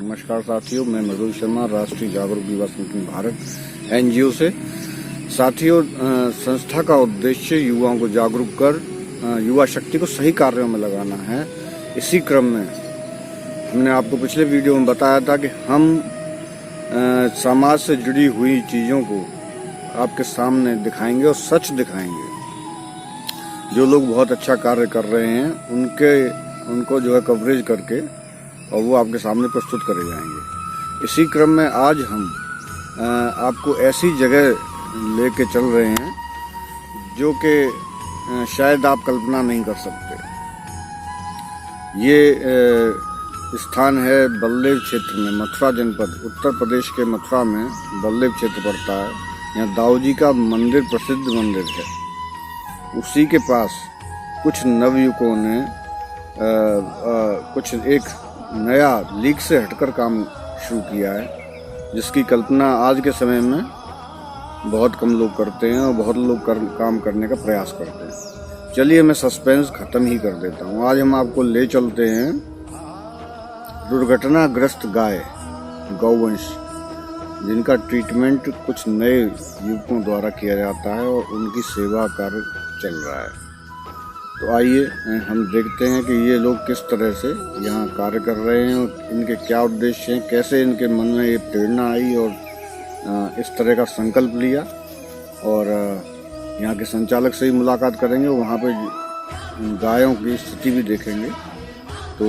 नमस्कार साथियों, मैं मृदुल शर्मा राष्ट्रीय जागरूक युवा संगठन भारत एनजीओ से। साथियों, संस्था का उद्देश्य युवाओं को जागरूक कर युवा शक्ति को सही कार्यों में लगाना है। इसी क्रम में हमने आपको पिछले वीडियो में बताया था कि हम समाज से जुड़ी हुई चीज़ों को आपके सामने दिखाएंगे और सच दिखाएंगे। जो लोग बहुत अच्छा कार्य कर रहे हैं उनको जो है कवरेज करके और वो आपके सामने प्रस्तुत करे जाएंगे। इसी क्रम में आज हम आपको ऐसी जगह लेके चल रहे हैं जो कि शायद आप कल्पना नहीं कर सकते। ये स्थान है बल्लेव क्षेत्र में, मथुरा जनपद, उत्तर प्रदेश के मथुरा में बल्लेव क्षेत्र पड़ता है। यहाँ दाऊ जी का मंदिर प्रसिद्ध मंदिर है। उसी के पास कुछ नवयुवकों ने कुछ एक नया लीग से हटकर काम शुरू किया है, जिसकी कल्पना आज के समय में बहुत कम लोग करते हैं और बहुत लोग काम करने का प्रयास करते हैं। चलिए मैं सस्पेंस खत्म ही कर देता हूँ। आज हम आपको ले चलते हैं दुर्घटनाग्रस्त गाय गौवंश, जिनका ट्रीटमेंट कुछ नए युवकों द्वारा किया जाता है और उनकी सेवा कार्य चल रहा है। तो आइए हम देखते हैं कि ये लोग किस तरह से यहाँ कार्य कर रहे हैं और इनके क्या उद्देश्य हैं, कैसे इनके मन में ये प्रेरणा आई और इस तरह का संकल्प लिया। और यहाँ के संचालक से ही मुलाकात करेंगे, वहाँ पे गायों की स्थिति भी देखेंगे। तो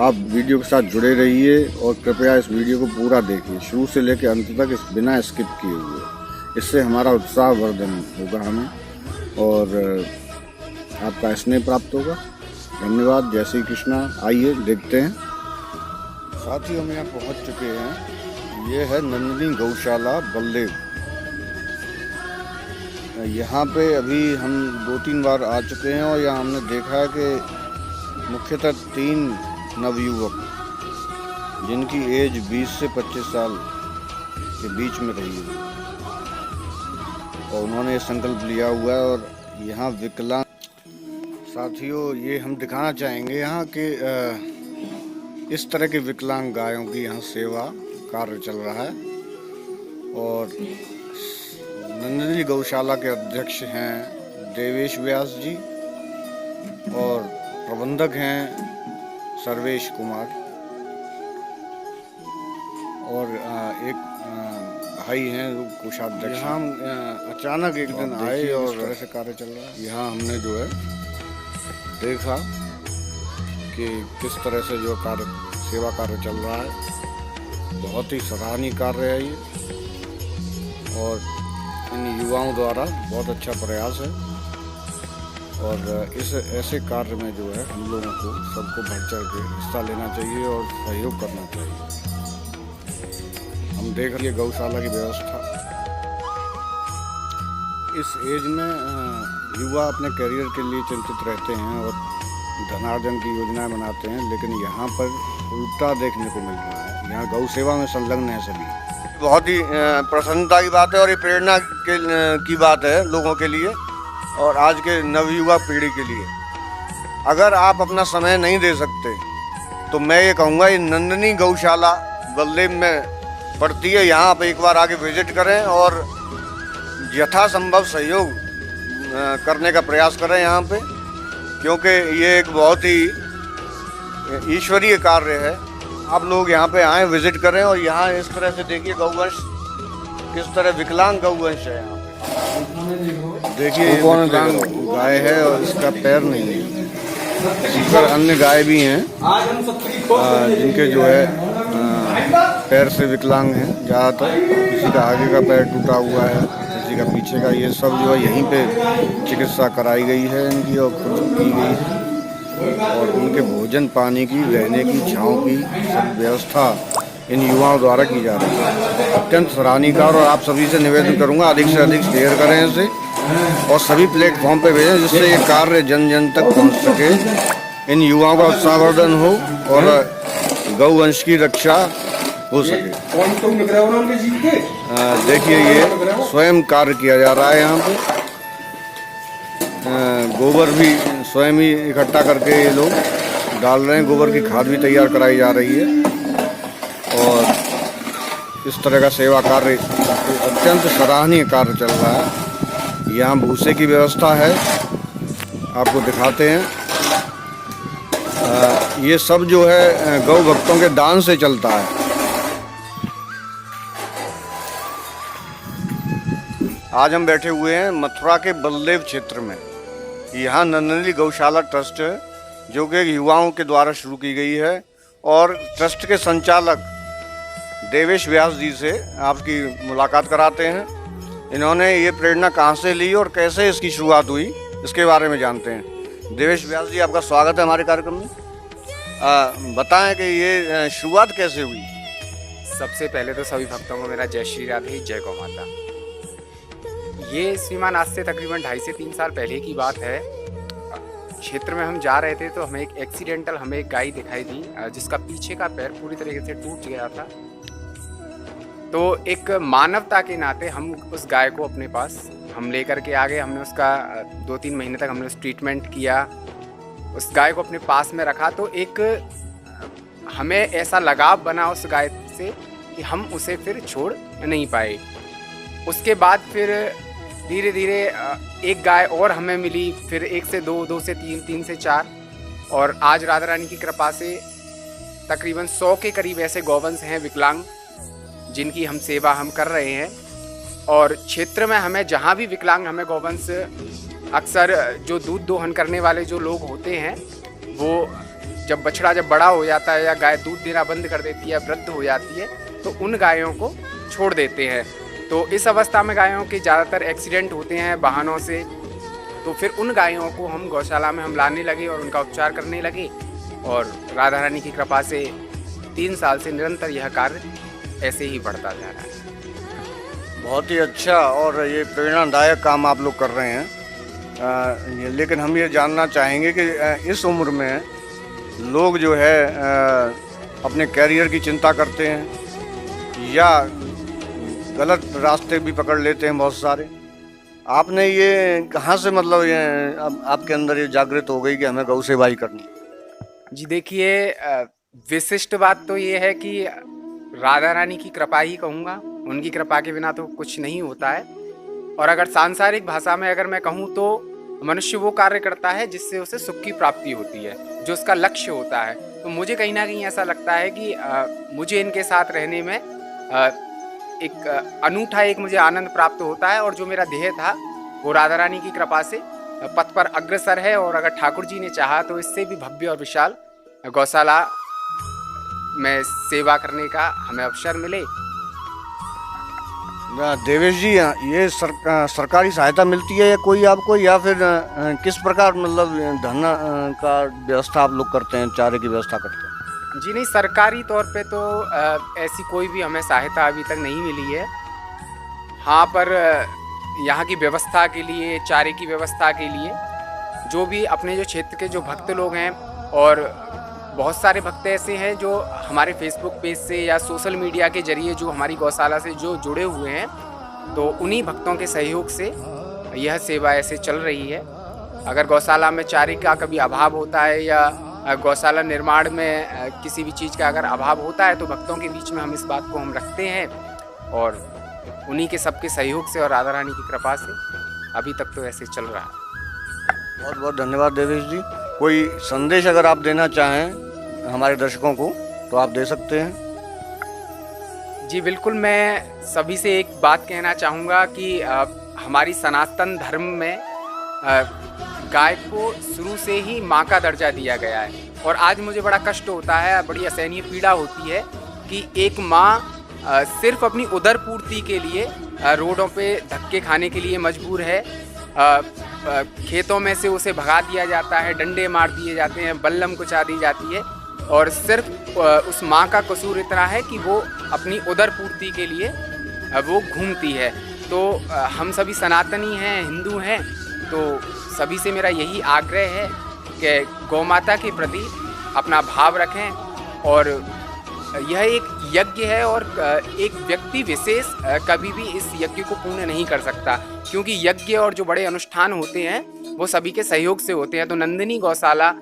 आप वीडियो के साथ जुड़े रहिए और कृपया इस वीडियो को पूरा देखिए, शुरू से लेकर अंत तक बिना स्किप किए हुए। इससे हमारा उत्साहवर्धन होगा हमें और आपका स्नेह प्राप्त होगा। धन्यवाद। जय श्री कृष्णा। आइए देखते हैं। साथियों, हम यहाँ पहुँच चुके हैं। ये है नंदिनी गौशाला बल्लेव। यहाँ पे अभी हम 2-3 बार आ चुके हैं और यहाँ हमने देखा है कि मुख्यतः 3 नवयुवक जिनकी एज 20 से 25 साल के बीच में रही है और उन्होंने ये संकल्प लिया हुआ है। और यहाँ विकलांग साथियों, ये हम दिखाना चाहेंगे यहाँ के इस तरह के विकलांग गायों की यहाँ सेवा कार्य चल रहा है। और नंदिनी गौशाला के अध्यक्ष हैं देवेश व्यास जी और प्रबंधक हैं सर्वेश कुमार। और एक भाई हैं कोषाध्यक्ष। यहाँ हम अचानक एक दिन आए और ऐसे कार्य चल रहा है। यहाँ हमने जो है देखा कि किस तरह से जो सेवा कार्य चल रहा है। बहुत ही सराहनीय कार्य है ये और इन युवाओं द्वारा बहुत अच्छा प्रयास है। और इस ऐसे कार्य में जो है हम लोगों को सबको बढ़ चढ़ के हिस्सा लेना चाहिए और सहयोग करना चाहिए। हम देख रहे हैं गौशाला की व्यवस्था। इस एज में युवा अपने करियर के लिए चिंतित रहते हैं और धनार्जन की योजनाएं बनाते हैं, लेकिन यहाँ पर उल्टा देखने को मिल रहा है। यहाँ गौ सेवा में संलग्न है सभी। बहुत ही प्रसन्नता की बात है और ये प्रेरणा की बात है लोगों के लिए और आज के नवयुवा पीढ़ी के लिए। अगर आप अपना समय नहीं दे सकते तो मैं ये कहूँगा, ये नंदिनी गौशाला बल्लेव में पड़ती है। यहाँ आप एक बार आके विजिट करें और यथासंभव सहयोग करने का प्रयास करें यहाँ पे, क्योंकि ये एक बहुत ही ईश्वरीय कार्य है। आप लोग यहाँ पे आएँ, विजिट करें और यहाँ इस तरह से देखिए गौवंश किस तरह विकलांग गौवंश है। यहाँ पे देखिए ये विकलांग गाय है और इसका पैर नहीं है। इसी पर अन्य गाय भी हैं जिनके जो है पैर से विकलांग हैं ज़्यादातर। किसी का आगे का पैर टूटा हुआ है, किसी का पीछे का। ये सब जो है यहीं पे चिकित्सा कराई गई है इनकी और खुद की गई है। और उनके भोजन पानी की, रहने की, छाँव की सब व्यवस्था इन युवाओं द्वारा की जा रही है। अत्यंत सराहनीय कार्य। और आप सभी से निवेदन करूंगा अधिक से अधिक शेयर करें इसे और सभी प्लेटफॉर्म पे भेजें, जिससे ये कार्य जन जन तक पहुंच सके, इन युवाओं का उत्साहवर्धन हो और गौवंश की रक्षा हो सके। देखिए ये स्वयं कार्य किया जा रहा है। यहाँ पे गोबर भी स्वयं ही इकट्ठा करके ये लोग डाल रहे हैं। गोबर की खाद भी तैयार कराई जा रही है इस तरह का सेवा कार्य अत्यंत सराहनीय कार्य चल रहा है। यहाँ भूसे की व्यवस्था है, आपको दिखाते हैं। ये सब जो है गौ भक्तों के दान से चलता है। आज हम बैठे हुए हैं मथुरा के बलदेव क्षेत्र में। यहाँ नंदनी गौशाला ट्रस्ट है, जो कि युवाओं के द्वारा शुरू की गई है, और ट्रस्ट के संचालक देवेश व्यास जी से आपकी मुलाकात कराते हैं। इन्होंने ये प्रेरणा कहाँ से ली और कैसे इसकी शुरुआत हुई, इसके बारे में जानते हैं। देवेश व्यास जी, आपका स्वागत है हमारे कार्यक्रम में। बताएं कि ये शुरुआत कैसे हुई। सबसे पहले तो सभी भक्तों को मेरा जय श्री राधे, जय गौ माता। ये श्रीमान आज से तकरीबन 2.5 से 3 साल पहले की बात है। क्षेत्र में हम जा रहे थे तो हमें एक गाय दिखाई दी, जिसका पीछे का पैर पूरी तरीके से टूट गया था। तो एक मानवता के नाते हम उस गाय को अपने पास हम लेकर के आ गए। हमने उसका 2-3 महीने तक हमने उस ट्रीटमेंट किया, उस गाय को अपने पास में रखा। तो एक हमें ऐसा लगाव बना उस गाय से कि हम उसे फिर छोड़ नहीं पाए। उसके बाद फिर धीरे धीरे एक गाय और हमें मिली, फिर 1 से 2, 2 से 3, 3 से 4, और आज राधा रानी की कृपा से तकरीबन 100 के करीब ऐसे गौवंश हैं विकलांग, जिनकी हम सेवा हम कर रहे हैं। और क्षेत्र में हमें जहाँ भी विकलांग हमें गौवंश, अक्सर जो दूध दोहन करने वाले जो लोग होते हैं, वो जब बछड़ा बड़ा हो जाता है या गाय दूध देना बंद कर देती है, वृद्ध हो जाती है, तो उन गायों को छोड़ देते हैं। तो इस अवस्था में गायों के ज़्यादातर एक्सीडेंट होते हैं वाहनों से। तो फिर उन गायों को हम गौशाला में हम लाने लगे और उनका उपचार करने लगे। और राधा रानी की कृपा से 3 साल से निरंतर यह कार्य ऐसे ही बढ़ता जा रहा है। बहुत ही अच्छा और ये प्रेरणादायक काम आप लोग कर रहे हैं। लेकिन हम ये जानना चाहेंगे कि इस उम्र में लोग जो है अपने कैरियर की चिंता करते हैं या गलत रास्ते भी पकड़ लेते हैं बहुत सारे। आपने ये कहाँ से, मतलब ये आपके अंदर ये जागृत हो गई कि हमें गौ सेवा ही करनी? जी देखिए, विशिष्ट बात तो ये है कि राधा रानी की कृपा ही कहूँगा। उनकी कृपा के बिना तो कुछ नहीं होता है। और अगर सांसारिक भाषा में अगर मैं कहूँ तो मनुष्य वो कार्य करता है जिससे उसे सुख की प्राप्ति होती है, जो उसका लक्ष्य होता है। तो मुझे कहीं ना कहीं ऐसा लगता है कि मुझे इनके साथ रहने में एक अनूठा एक मुझे आनंद प्राप्त होता है। और जो मेरा ध्येय था वो राधा रानी की कृपा से पथ पर अग्रसर है। और अगर ठाकुर जी ने चाहा तो इससे भी भव्य और विशाल गौशाला में सेवा करने का हमें अवसर मिले। देवेश जी, ये सरकारी सहायता मिलती है या कोई आपको, या फिर किस प्रकार मतलब धन का व्यवस्था आप लोग करते हैं, चारे की व्यवस्था करते हैं? जी नहीं, सरकारी तौर पे तो ऐसी कोई भी हमें सहायता अभी तक नहीं मिली है। हाँ, पर यहाँ की व्यवस्था के लिए, चारे की व्यवस्था के लिए जो भी अपने जो क्षेत्र के जो भक्त लोग हैं, और बहुत सारे भक्त ऐसे हैं जो हमारे फेसबुक पेज से या सोशल मीडिया के जरिए जो हमारी गौशाला से जो जुड़े हुए हैं, तो उन्हीं भक्तों के सहयोग से यह सेवा ऐसे चल रही है। अगर गौशाला में चारे का कभी अभाव होता है या गौशाला निर्माण में किसी भी चीज़ का अगर अभाव होता है, तो भक्तों के बीच में हम इस बात को हम रखते हैं। और उन्हीं के सबके सहयोग से और राधा रानी की कृपा से अभी तक तो ऐसे चल रहा है। बहुत बहुत धन्यवाद देवेश जी। कोई संदेश अगर आप देना चाहें हमारे दर्शकों को तो आप दे सकते हैं। जी बिल्कुल, मैं सभी से एक बात कहना चाहूँगा कि हमारी सनातन धर्म में गाय को शुरू से ही माँ का दर्जा दिया गया है। और आज मुझे बड़ा कष्ट होता है, बड़ी असहनीय पीड़ा होती है कि एक माँ सिर्फ अपनी उदर पूर्ति के लिए रोडों पे धक्के खाने के लिए मजबूर है। खेतों में से उसे भगा दिया जाता है, डंडे मार दिए जाते हैं, बल्लम कुचा दी जाती है। और सिर्फ उस माँ का कसूर इतना है कि वो अपनी उदर पूर्ति के लिए वो घूमती है। तो हम सभी सनातनी हैं, हिंदू हैं, तो सभी से मेरा यही आग्रह है कि गौ माता के प्रति अपना भाव रखें। और यह एक यज्ञ है और एक व्यक्ति विशेष कभी भी इस यज्ञ को पूर्ण नहीं कर सकता, क्योंकि यज्ञ और जो बड़े अनुष्ठान होते हैं वो सभी के सहयोग से होते हैं। तो नंदिनी गौशाला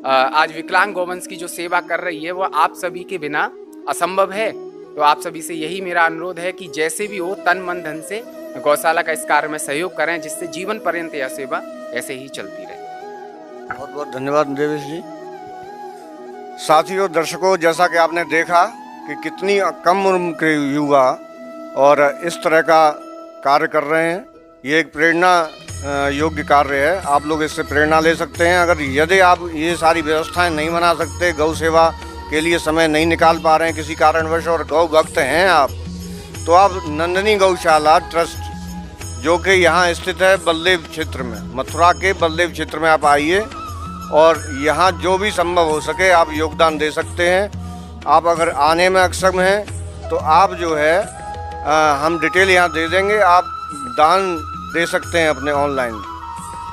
आज विकलांग गौवंश की जो सेवा कर रही है वो आप सभी के बिना असंभव है। तो आप सभी से यही मेरा अनुरोध है कि जैसे भी हो तन मन धन से गौशाला का इस कार्य में सहयोग करें, जिससे जीवन पर्यंत यह सेवा ऐसे ही चलती रहे। बहुत बहुत धन्यवाद देवेश जी। साथियों, दर्शकों, जैसा कि आपने देखा कि कितनी कम उम्र के युवा और इस तरह का कार्य कर रहे हैं, ये एक प्रेरणा योग्य कार्य है। आप लोग इससे प्रेरणा ले सकते हैं। अगर यदि आप ये सारी व्यवस्थाएं नहीं बना सकते, गौ सेवा के लिए समय नहीं निकाल पा रहे हैं किसी कारणवश, और गौ भक्त हैं आप, तो आप नंदिनी गौशाला ट्रस्ट, जो कि यहाँ स्थित है बलदेव क्षेत्र में, मथुरा के बलदेव क्षेत्र में, आप आइए और यहाँ जो भी संभव हो सके आप योगदान दे सकते हैं। आप अगर आने में अक्षम हैं तो आप जो है हम डिटेल यहाँ दे देंगे, आप दान दे सकते हैं अपने ऑनलाइन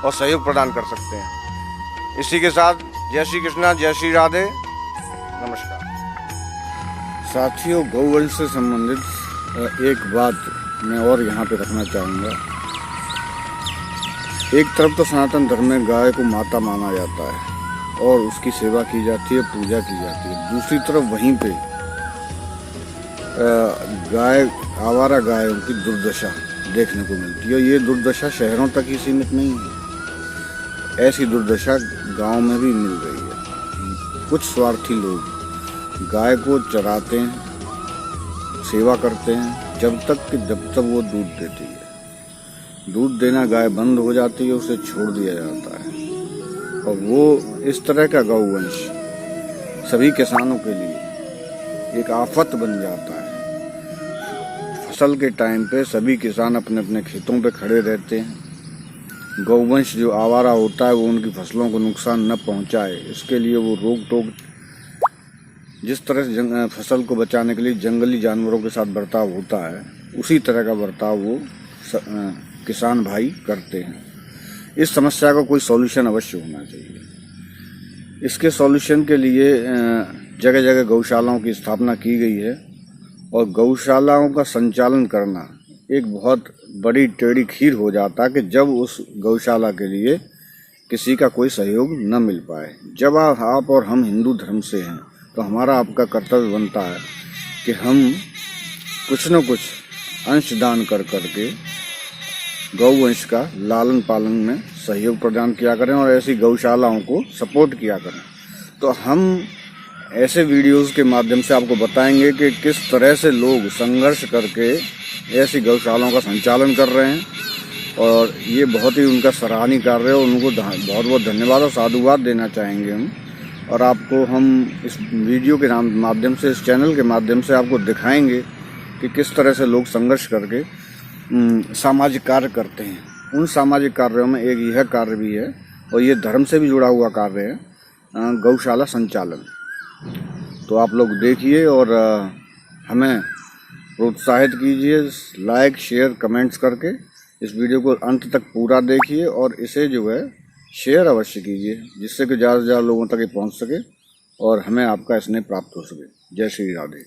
और सहयोग प्रदान कर सकते हैं। इसी के साथ जय श्री कृष्णा, जय श्री राधे, नमस्कार। साथियों, गौवंश से संबंधित एक बात मैं और यहाँ पे रखना चाहूँगा। एक तरफ तो सनातन धर्म में गाय को माता माना जाता है और उसकी सेवा की जाती है, पूजा की जाती है। दूसरी तरफ वहीं पे आवारा गायों की दुर्दशा देखने को मिलती है। ये दुर्दशा शहरों तक ही सीमित नहीं है, ऐसी दुर्दशा गांव में भी मिल रही है। कुछ स्वार्थी लोग गाय को चराते हैं, सेवा करते हैं, जब तक वो दूध देती है। दूध देना गाय बंद हो जाती है, उसे छोड़ दिया जाता है, और वो इस तरह का गौवंश सभी किसानों के लिए एक आफत बन जाता है। फसल के टाइम पे सभी किसान अपने अपने खेतों पे खड़े रहते हैं। गौवंश जो आवारा होता है वो उनकी फसलों को नुकसान न पहुंचाए, इसके लिए वो रोक टोक, जिस तरह से फसल को बचाने के लिए जंगली जानवरों के साथ बर्ताव होता है, उसी तरह का बर्ताव वो किसान भाई करते हैं। इस समस्या का कोई सॉल्यूशन अवश्य होना चाहिए। इसके सॉल्यूशन के लिए जगह जगह गौशालाओं की स्थापना की गई है, और गौशालाओं का संचालन करना एक बहुत बड़ी टेढ़ी खीर हो जाता है कि जब उस गौशाला के लिए किसी का कोई सहयोग न मिल पाए। जब आप और हम हिंदू धर्म से हैं तो हमारा आपका कर्तव्य बनता है कि हम कुछ न कुछ अंशदान कर करके गौवंश का लालन पालन में सहयोग प्रदान किया करें और ऐसी गौशालाओं को सपोर्ट किया करें। तो हम ऐसे वीडियोस के माध्यम से आपको बताएंगे कि किस तरह से लोग संघर्ष करके ऐसी गौशालाओं का संचालन कर रहे हैं, और ये बहुत ही उनका सराहनीय कार्य है। उनको बहुत बहुत धन्यवाद और साधुवाद देना चाहेंगे हम। और आपको हम इस वीडियो के माध्यम से, इस चैनल के माध्यम से आपको दिखाएंगे कि किस तरह से लोग संघर्ष करके सामाजिक कार्य करते हैं। उन सामाजिक कार्यों में एक यह कार्य भी है, और ये धर्म से भी जुड़ा हुआ कार्य है, गौशाला संचालन। तो आप लोग देखिए और हमें प्रोत्साहित कीजिए, लाइक शेयर कमेंट्स करके इस वीडियो को अंत तक पूरा देखिए, और इसे जो है शेयर अवश्य कीजिए, जिससे कि ज़्यादा से ज़्यादा लोगों तक ये पहुंच सके और हमें आपका स्नेह प्राप्त हो सके। जय श्री राधे।